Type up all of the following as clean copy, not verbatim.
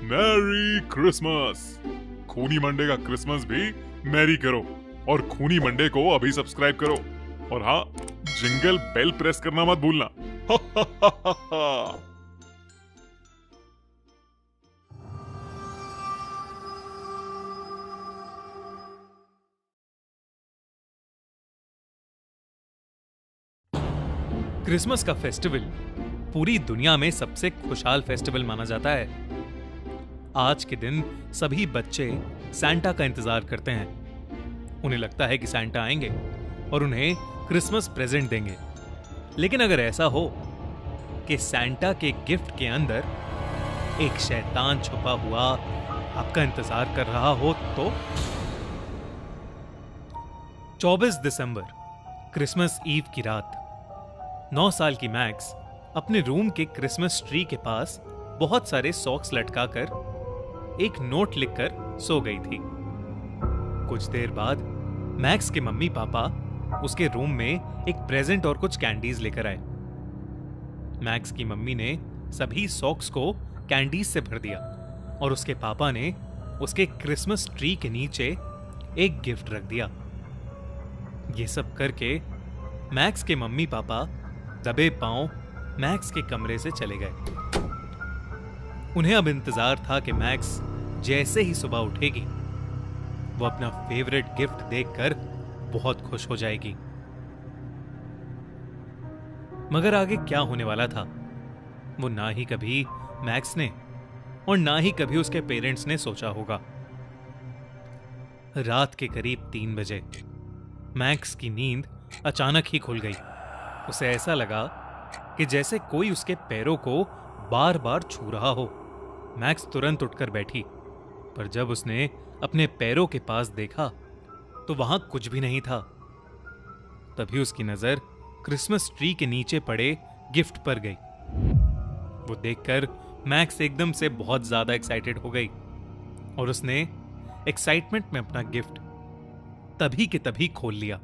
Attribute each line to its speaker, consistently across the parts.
Speaker 1: Merry Christmas. खूनी Monday का Christmas भी मैरी करो और खूनी मंडे को अभी सब्सक्राइब करो। और हाँ, जिंगल बेल प्रेस करना मत भूलना।
Speaker 2: क्रिसमस का फेस्टिवल पूरी दुनिया में सबसे खुशहाल फेस्टिवल माना जाता है। आज के दिन सभी बच्चे सैंटा का इंतजार करते हैं। उन्हें लगता है कि सैंटा आएंगे और उन्हें क्रिसमस प्रेजेंट देंगे। लेकिन अगर ऐसा हो कि सैंटा के गिफ्ट के अंदर एक शैतान छुपा हुआ आपका इंतजार कर रहा हो तो 24 दिसंबर क्रिसमस ईव की रात 9 साल की मैक्स अपने रूम के क्रिसमस ट्री के पास बहुत सारे सॉक्स लटकाकर एक नोट लिखकर सो गई थी। कुछ देर बाद मैक्स के मम्मी पापा उसके रूम में एक प्रेजेंट और कुछ कैंडीज लेकर आए। मैक्स की मम्मी ने सभी सॉक्स को कैंडीज से भर दिया और उसके पापा ने उसके क्रिसमस ट्री के नीचे एक गिफ्ट रख दिया। ये सब करके मैक्स के मम्मी पापा दबे पांव मैक्स के कमरे से चले गए। उन्हें अब इंतजार था कि मैक्स जैसे ही सुबह उठेगी वो अपना फेवरेट गिफ्ट देखकर बहुत खुश हो जाएगी। मगर आगे क्या होने वाला था वो ना ही कभी मैक्स ने और ना ही कभी उसके पेरेंट्स ने सोचा होगा। रात के करीब 3 बजे मैक्स की नींद अचानक ही खुल गई। उसे ऐसा लगा कि जैसे कोई उसके पैरों को बार बार छू रहा हो। मैक्स तुरंत उठकर बैठी, पर जब उसने अपने पैरों के पास देखा तो वहां कुछ भी नहीं था। तभी उसकी नजर क्रिसमस ट्री के नीचे पड़े गिफ्ट पर गई। वो देखकर मैक्स एकदम से बहुत ज्यादा एक्साइटेड हो गई और उसने एक्साइटमेंट में अपना गिफ्ट तभी के तभी खोल लिया।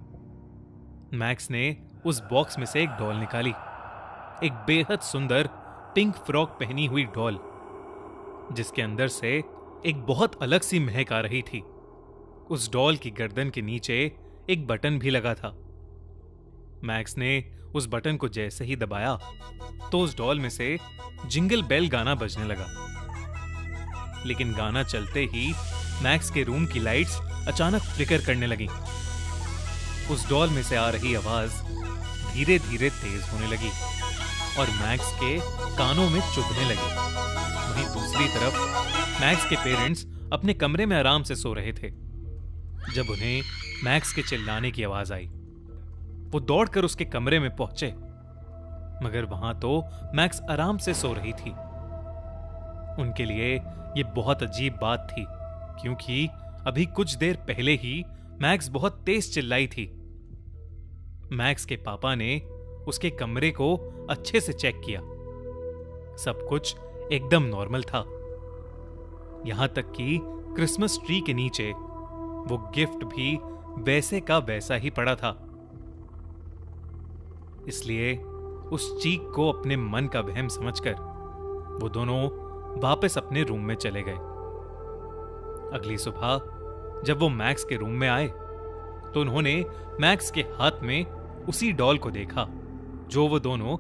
Speaker 2: मैक्स ने उस बॉक्स में से एक डॉल निकाली, एक बेहद सुंदर पिंक फ्रॉक पहनी हुई डॉल, जिसके अंदर से एक बहुत अलग सी महक आ रही थी। उस डॉल की गर्दन के नीचे एक बटन भी लगा था। मैक्स ने उस बटन को जैसे ही दबाया तो उस डॉल में से जिंगल बेल गाना बजने लगा। लेकिन गाना चलते ही मैक्स के रूम की लाइट्स अचानक फ्लिकर करने लगी। उस डॉल में से आ रही आवाज धीरे धीरे तेज होने लगी और मैक्स के कानों में चुभने लगी। वहीं दूसरी तरफ मैक्स के पेरेंट्स अपने कमरे में आराम से सो रहे थे जब उन्हें मैक्स के चिल्लाने की आवाज आई। वो दौड़कर उसके कमरे में पहुंचे, मगर वहां तो मैक्स आराम से सो रही थी। उनके लिए यह बहुत अजीब बात थी, क्योंकि अभी कुछ देर पहले ही मैक्स बहुत तेज चिल्लाई थी। मैक्स के पापा ने उसके कमरे को अच्छे से चेक किया। सब कुछ एकदम नॉर्मल था, यहां तक कि क्रिसमस ट्री के नीचे वो गिफ्ट भी वैसे का वैसा ही पड़ा था। इसलिए उस चीख को अपने मन का वहम समझकर वो दोनों वापस अपने रूम में चले गए। अगली सुबह जब वो मैक्स के रूम में आए तो उन्होंने मैक्स के हाथ में उसी डॉल को देखा जो वो दोनों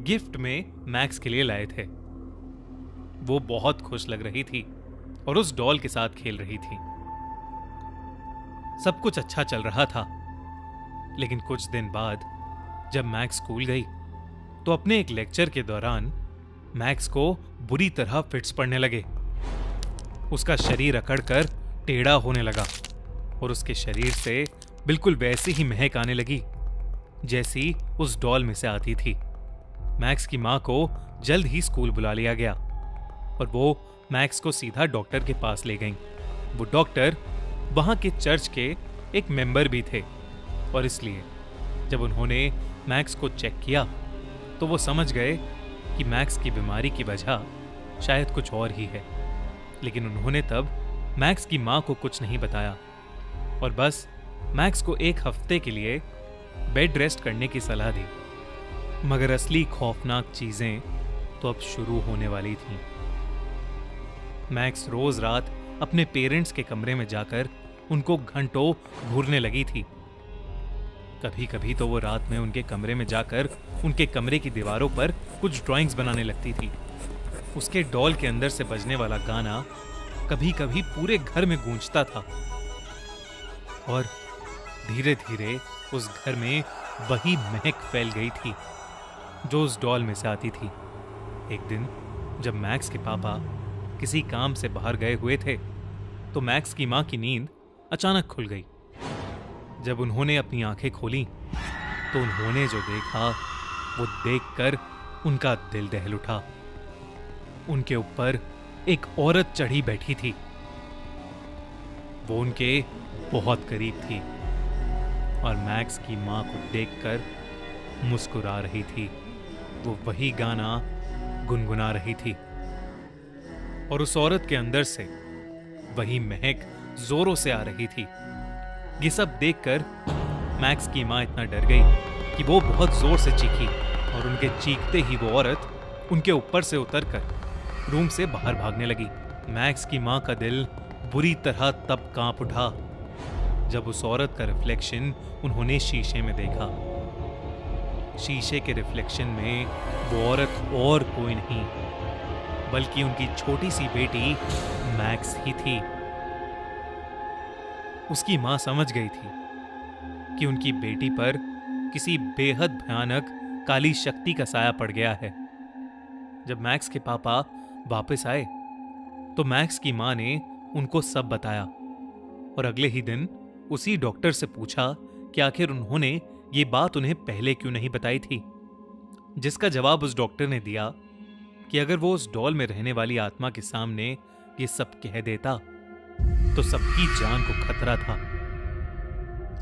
Speaker 2: गिफ्ट में मैक्स के लिए लाए थे। वो बहुत खुश लग रही थी और उस डॉल के साथ खेल रही थी। सब कुछ अच्छा चल रहा था, लेकिन कुछ दिन बाद जब मैक्स स्कूल गई तो अपने एक लेक्चर के दौरान मैक्स को बुरी तरह फिट्स पड़ने लगे। उसका शरीर अकड़कर टेढ़ा होने लगा और उसके शरीर से बिल्कुल वैसी ही महक आने लगी जैसी उस डॉल में से आती थी। मैक्स की मां को जल्द ही स्कूल बुला लिया गया और वो मैक्स को सीधा डॉक्टर के पास ले गईं। वो डॉक्टर वहां के चर्च के एक मेंबर भी थे और इसलिए जब उन्होंने मैक्स को चेक किया तो वो समझ गए कि मैक्स की बीमारी की वजह शायद कुछ और ही है। लेकिन उन्होंने तब मैक्स की मां को कुछ नहीं बताया और बस मैक्स को 1 हफ्ते के लिए बेड रेस्ट करने की सलाह दी। मगर असली खौफनाक चीजें तो अब शुरू होने वाली थी। मैक्स रोज रात अपने पेरेंट्स के कमरे में जाकर उनको घंटों घूरने लगी थी। कभी कभी तो वो रात में उनके कमरे में जाकर उनके कमरे की दीवारों पर कुछ ड्राइंग्स बनाने लगती थी। उसके डॉल के अंदर से बजने वाला गाना कभी कभी पूरे घर में गूंजता था और धीरे धीरे उस घर में वही महक फैल गई थी जो उस डॉल में से आती थी। एक दिन जब मैक्स के पापा किसी काम से बाहर गए हुए थे तो मैक्स की मां की नींद अचानक खुल गई। जब उन्होंने अपनी आंखें खोली तो उन्होंने जो देखा वो देखकर उनका दिल दहल उठा। उनके ऊपर एक औरत चढ़ी बैठी थी। वो उनके बहुत करीब थी और मैक्स की मां को देखकर मुस्कुरा रही थी। वो वही गाना गुनगुना रही थी और उस औरत के अंदर से वही महक जोरों से आ रही थी। ये सब देखकर मैक्स की मां इतना डर गई कि वो बहुत जोर से चीखी और उनके चीखते ही वो औरत उनके ऊपर से उतरकर रूम से बाहर भागने लगी। मैक्स की मां का दिल बुरी तरह तब कांप उठा जब उस औरत का रिफ्लेक्शन उन्होंने शीशे में देखा। शीशे के रिफ्लेक्शन में वो औरत और कोई नहीं बल्कि उनकी छोटी सी बेटी मैक्स ही थी। उसकी मां समझ गई थी कि उनकी बेटी पर किसी बेहद भयानक काली शक्ति का साया पड़ गया है। जब मैक्स के पापा वापस आए तो मैक्स की मां ने उनको सब बताया और अगले ही दिन उसी डॉक्टर से पूछा कि आखिर उन्होंने ये बात उन्हें पहले क्यों नहीं बताई थी। जिसका जवाब उस डॉक्टर ने दिया कि अगर वो उस डॉल में रहने वाली आत्मा के सामने ये सब कह देता तो सबकी जान को खतरा था।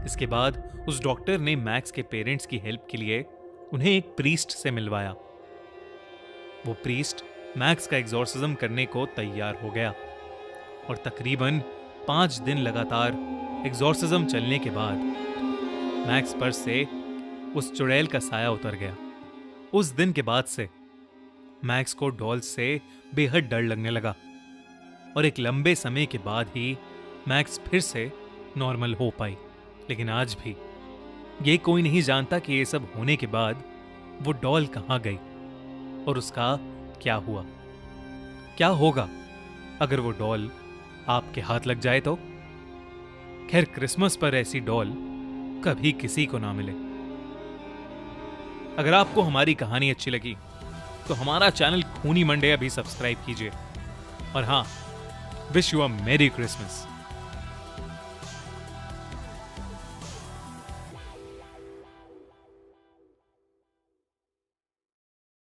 Speaker 2: इसके बाद उस डॉक्टर ने मैक्स के पेरेंट्स की हेल्प के लिए उन्हें एक प्रीस्ट से मिलवाया। वो प्रीस्ट मैक्स का एग्जॉर्सिज्म करने को तैयार हो गया और तकरीबन 5 दिन लगातार एग्जॉर्सिज्म चलने के बाद मैक्स पर से उस चुड़ैल का साया उतर गया। उस दिन के बाद से मैक्स को डॉल से बेहद डर लगने लगा और एक लंबे समय के बाद ही मैक्स फिर से नॉर्मल हो पाई। लेकिन आज भी ये कोई नहीं जानता कि ये सब होने के बाद वो डॉल कहां गई और उसका क्या हुआ। क्या होगा अगर वो डॉल आपके हाथ लग जाए तो? खैर, क्रिसमस पर ऐसी डॉल कभी किसी को ना मिले। अगर आपको हमारी कहानी अच्छी लगी तो हमारा चैनल खूनी मंडे अभी सब्सक्राइब कीजिए और हां, विश यू अ मेरी क्रिसमस।